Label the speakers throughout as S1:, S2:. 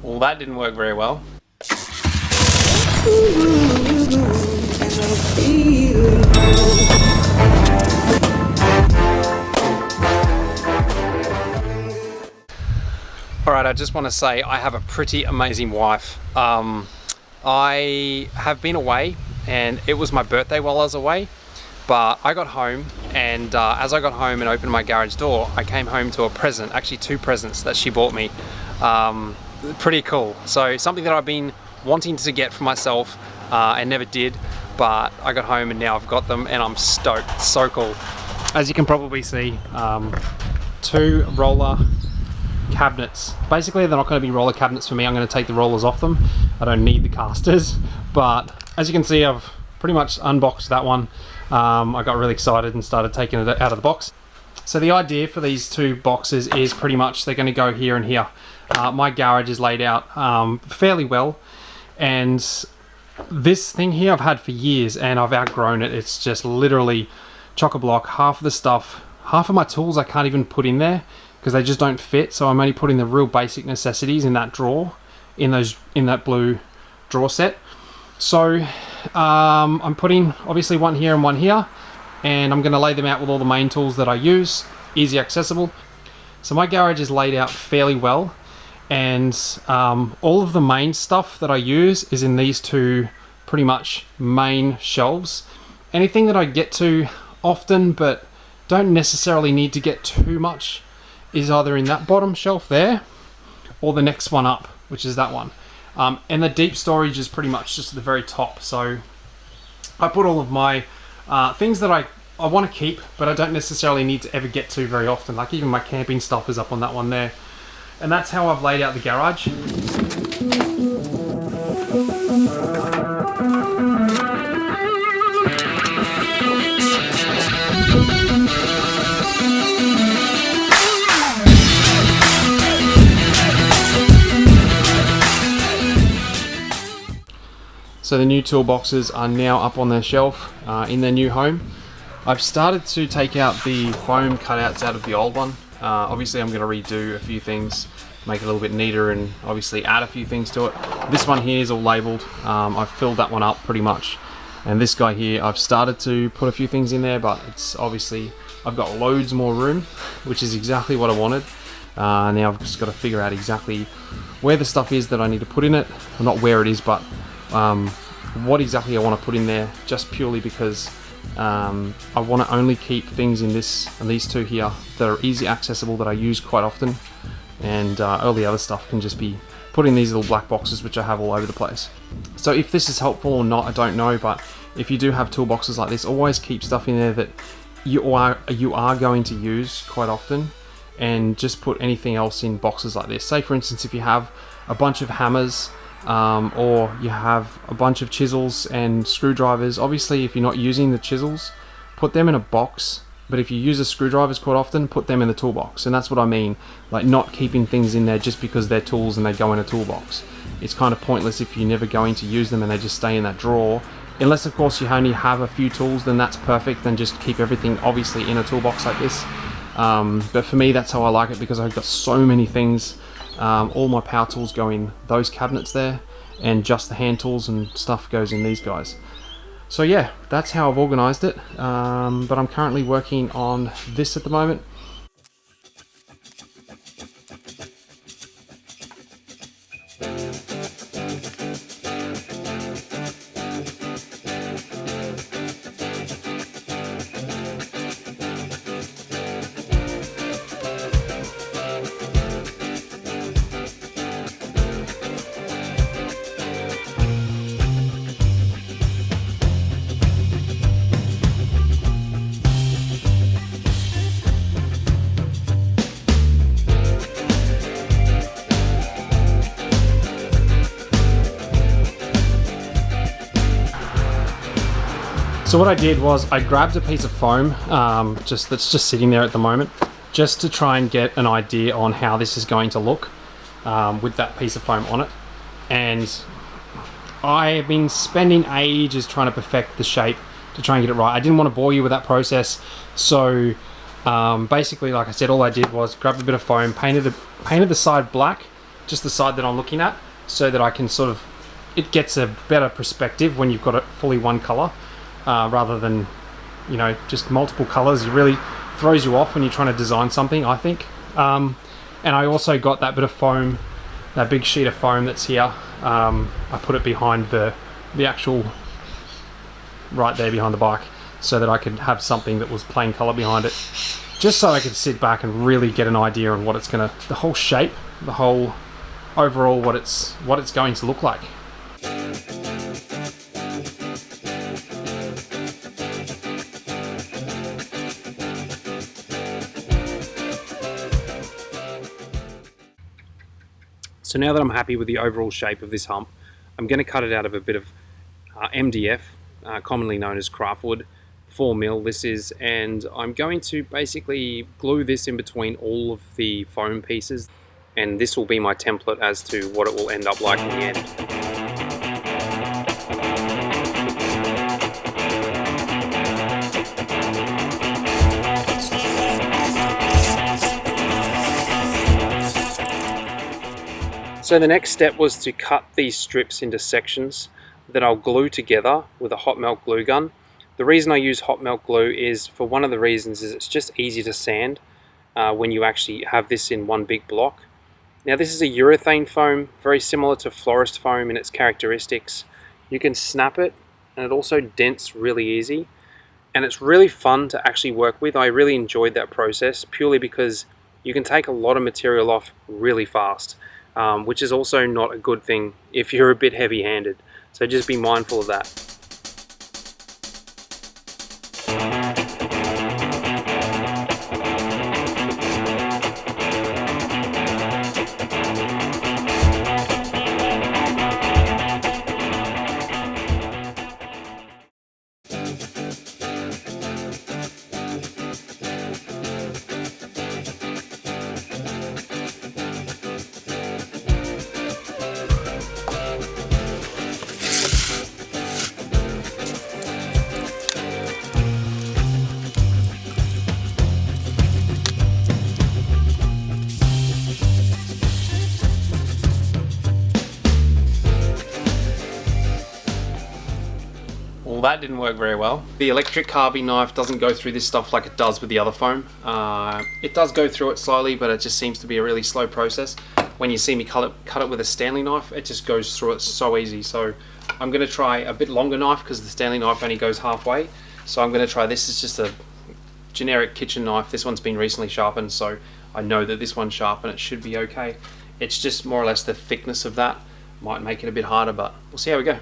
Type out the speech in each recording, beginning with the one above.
S1: Well, that didn't work very well. Alright, I just want to say I have a pretty amazing wife. I have been away and it was my birthday while I was away, but I got home and as I got home and opened my garage door, I came home to a present, actually 2 presents that she bought me. Pretty cool. So something that I've been wanting to get for myself and never did, but I got home and now I've got them and I'm stoked. So cool. As you can probably see, 2 roller cabinets. Basically they're not going to be roller cabinets for me. I'm going to take the rollers off them. I don't need the casters, but as you can see, I've pretty much unboxed that one. I got really excited and started taking it out of the box. So the idea for these 2 boxes is pretty much they're going to go here and here. My garage is laid out fairly well, and this thing here I've had for years and I've outgrown it. It's just literally chock-a-block. Half of the stuff, half of my tools I can't even put in there because they just don't fit, so I'm only putting the real basic necessities in that drawer, in that blue drawer set. So I'm putting obviously one here and one here, and I'm going to lay them out with all the main tools that I use, easy accessible. So my garage is laid out fairly well, and all of the main stuff that I use is in these 2 pretty much main shelves. Anything that I get to often but don't necessarily need to get too much is either in that bottom shelf there or the next one up, which is that one. And the deep storage is pretty much just at the very top. So I put all of my things that I want to keep, but I don't necessarily need to ever get to very often. Like even my camping stuff is up on that one there. And that's how I've laid out the garage. So the new toolboxes are now up on their shelf in their new home. I've started to take out the foam cutouts out of the old one. Obviously I'm going to redo a few things, make it a little bit neater and obviously add a few things to it. This one here is all labelled. I've filled that one up pretty much. And this guy here, I've started to put a few things in there, but it's obviously, I've got loads more room, which is exactly what I wanted. Now I've just got to figure out exactly where the stuff is that I need to put in it. Well, not where it is, but what exactly I want to put in there, just purely because I want to only keep things in this and these 2 here that are easy accessible, that I use quite often, and all the other stuff can just be put in these little black boxes which I have all over the place. So if this is helpful or not, I don't know, but if you do have toolboxes like this, always keep stuff in there that you are going to use quite often, and just put anything else in boxes like this. Say for instance, if you have a bunch of hammers, or you have a bunch of chisels and screwdrivers, obviously if you're not using the chisels, put them in a box, but if you use the screwdrivers quite often, put them in the toolbox. And that's what I mean, like not keeping things in there just because they're tools and they go in a toolbox. It's kind of pointless if you're never going to use them and they just stay in that drawer. Unless of course you only have a few tools, then that's perfect, then just keep everything obviously in a toolbox like this. But for me that's how I like it, because I've got so many things. All my power tools go in those cabinets there, and just the hand tools and stuff goes in these guys. So yeah, that's how I've organized it, but I'm currently working on this at the moment. So what I did was I grabbed a piece of foam that's just sitting there at the moment, just to try and get an idea on how this is going to look with that piece of foam on it. And I've been spending ages trying to perfect the shape to try and get it right. I didn't want to bore you with that process, so basically, like I said, all I did was grab a bit of foam, painted the side black, just the side that I'm looking at, so that I can sort of, it gets a better perspective when you've got it fully one color, rather than, you know, just multiple colors. It really throws you off when you're trying to design something, I think. And I also got that bit of foam, that big sheet of foam that's here. I put it behind the actual, right there behind the bike, so that I could have something that was plain color behind it, just so I could sit back and really get an idea on what it's gonna, the whole shape, the whole overall, what it's going to look like. So now that I'm happy with the overall shape of this hump, I'm going to cut it out of a bit of MDF, commonly known as craftwood, 4mm this is, and I'm going to basically glue this in between all of the foam pieces, and this will be my template as to what it will end up like in the end. So the next step was to cut these strips into sections that I'll glue together with a hot melt glue gun. The reason I use hot melt glue is, for one of the reasons, is it's just easy to sand when you actually have this in one big block. Now this is a urethane foam, very similar to florist foam in its characteristics. You can snap it, and it also dents really easy, and it's really fun to actually work with. I really enjoyed that process purely because you can take a lot of material off really fast. Which is also not a good thing if you're a bit heavy-handed. So just be mindful of that. Well, that didn't work very well. The electric carving knife doesn't go through this stuff like it does with the other foam. It does go through it slowly, but it just seems to be a really slow process. When you see me cut it with a Stanley knife, it just goes through it so easy. So I'm going to try a bit longer knife, because the Stanley knife only goes halfway. So I'm going to try this. It's just a generic kitchen knife. This one's been recently sharpened, so I know that this one's sharp and it should be okay. It's just more or less the thickness of that might make it a bit harder, but we'll see how we go.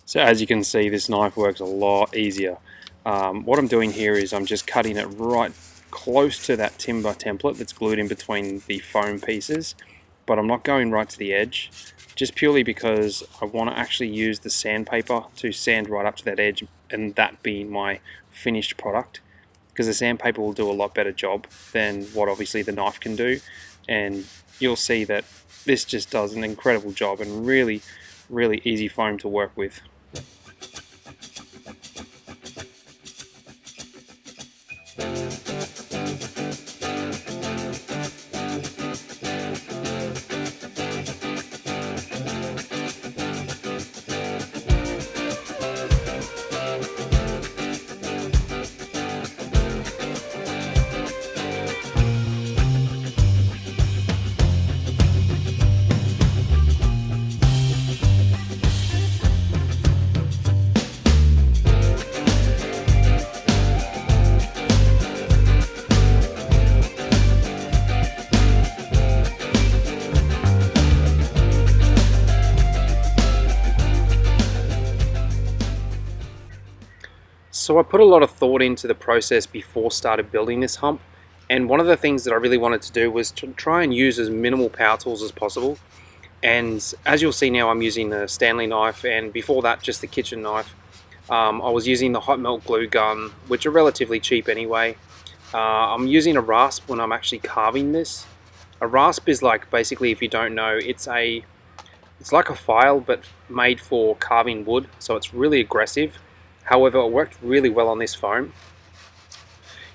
S1: So as you can see, this knife works a lot easier. What I'm doing here is I'm just cutting it right close to that timber template that's glued in between the foam pieces, but I'm not going right to the edge, just purely because I want to actually use the sandpaper to sand right up to that edge, and that being my finished product, because the sandpaper will do a lot better job than what obviously the knife can do, and you'll see that this just does an incredible job and really easy foam to work with. So I put a lot of thought into the process before started building this hump, and one of the things that I really wanted to do was to try and use as minimal power tools as possible. And as you'll see now, I'm using the Stanley knife, and before that just the kitchen knife. I was using the hot melt glue gun, which are relatively cheap anyway. I'm using a rasp when I'm actually carving this. A rasp is like, basically, if you don't know, it's like a file but made for carving wood, so it's really aggressive. However, it worked really well on this foam.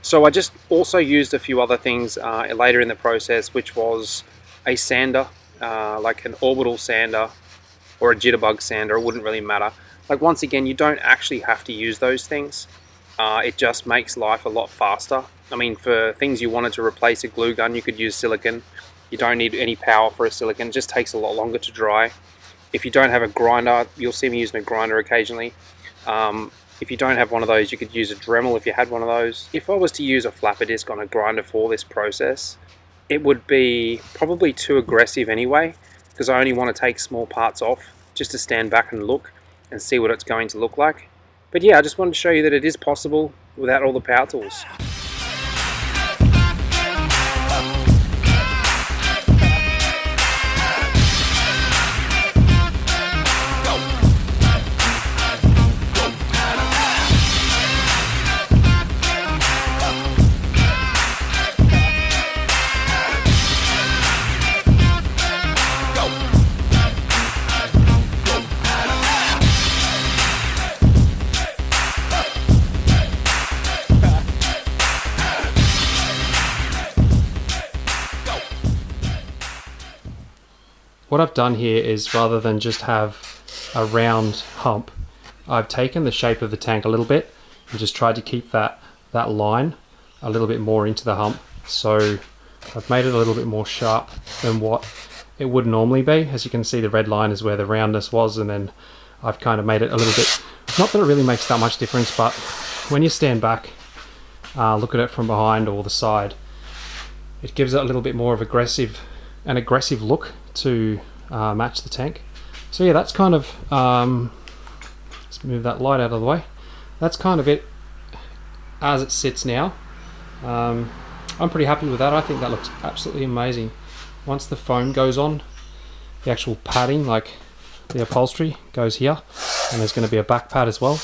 S1: So I just also used a few other things later in the process, which was a sander, like an orbital sander or a jitterbug sander, it wouldn't really matter. Like, once again, you don't actually have to use those things. It just makes life a lot faster. I mean, for things you wanted to replace a glue gun, you could use silicone. You don't need any power for a silicone, it just takes a lot longer to dry. If you don't have a grinder, you'll see me using a grinder occasionally. If you don't have one of those, you could use a Dremel if you had one of those. If I was to use a flapper disc on a grinder for this process, it would be probably too aggressive anyway, because I only want to take small parts off just to stand back and look and see what it's going to look like. But yeah, I just wanted to show you that it is possible without all the power tools. What I've done here is, rather than just have a round hump, I've taken the shape of the tank a little bit and just tried to keep that line a little bit more into the hump. So I've made it a little bit more sharp than what it would normally be. As you can see, the red line is where the roundness was, and then I've kind of made it a little bit, not that it really makes that much difference, but when you stand back, look at it from behind or the side, it gives it a little bit more of an aggressive look to match the tank. So yeah, that's kind of, let's move that light out of the way. That's kind of it as it sits now. I'm pretty happy with that. I think that looks absolutely amazing. Once the foam goes on, the actual padding, like the upholstery, goes here, and there's going to be a back pad as well.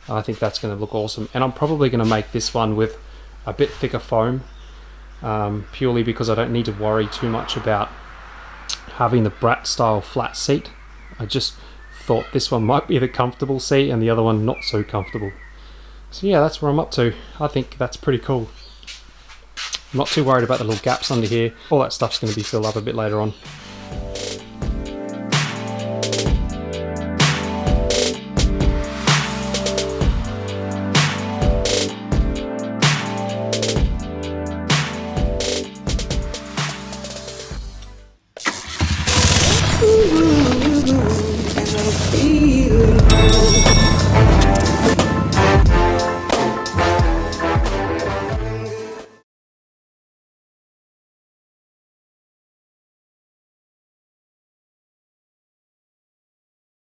S1: I think that's going to look awesome, and I'm probably going to make this one with a bit thicker foam, purely because I don't need to worry too much about having the Brat style flat seat. I just thought this one might be the comfortable seat and the other one not so comfortable. So yeah, that's where I'm up to. I think that's pretty cool. I'm not too worried about the little gaps under here. All that stuff's going to be filled up a bit later on.